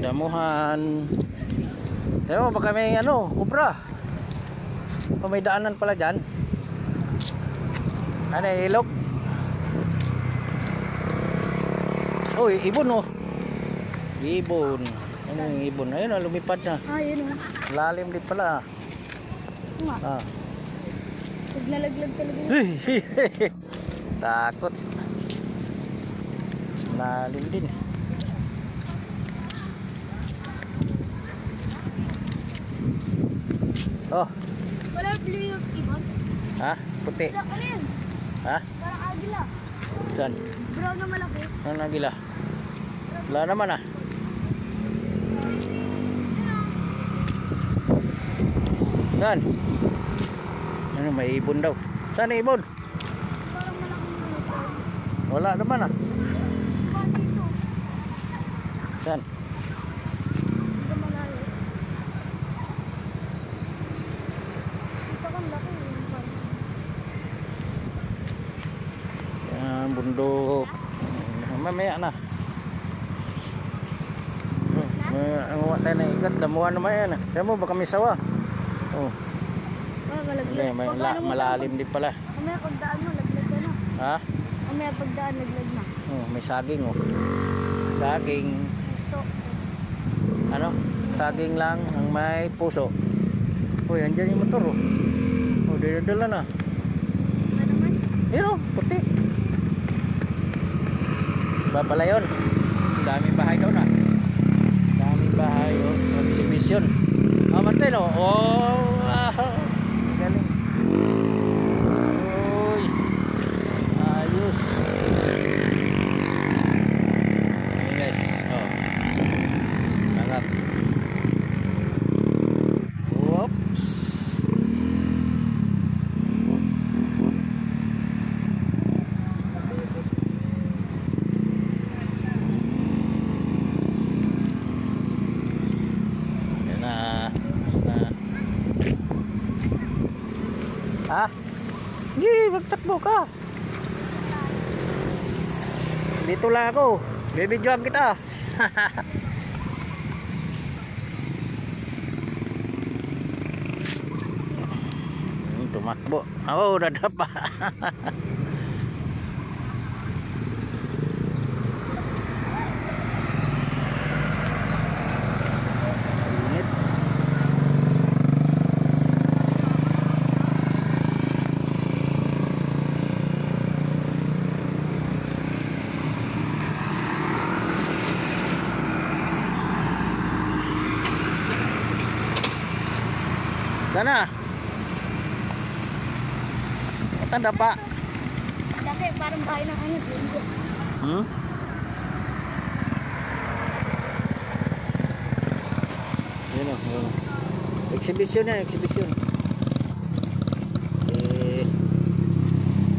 damuhan. Ewan, baka may ano, kubra. O may daanan pala dyan. Ano, ilog? Uy, ibon oh. Ibon. Ano yung ibon? Ayun, lumipad na. Yun o. Lalim din pala. Ah. Naglalaglag talaga. Takot. Lalim din. Oh. Wala blue yung ibon? Ha? Puti. Ano yan? Ha? Parang agila. Saan? Brown na malaki. Ano nagila? Wala naman ah. Saan? Ano, may ibon daw. Saan ang ibon? Parang malaking malaki. Wala naman ah. Dito. Saan? Dito malayo. Dito kang laki. Yan, bundok. Mamaya na. Ang uwa tayo na ikat. Damuhan naman yan. Kaya mo, baka may sawa. Oh. Malaglag. Malalim din pala. Mamaya pagdaan mo, laglag ka na. Ha? Mamaya pagdaan, laglag na. Oh, may saging oh. Saging. So, Ano? Saging lang ang may puso. Uy, andyan yung motor oh. Oh, dinadala na. ano naman? Yun oh, puti. Iba pala yun. Daming bahay daw na. Daming bahay oh. Exhibition. Ah, Martin oh. Oh, galing. Uy. Ayos. Ayan guys. Oh. Bangat. Whoops. Yan na. Ha? Hindi, magtakbo ka. Dito lang ako. Bibidyoan kita. Tumakbo. Oo, nadapa. Init. Sana. Tanda pa. Dati, parang bahay ng ano, linggo. Hmm? Yun o. Exhibition yan, exhibition.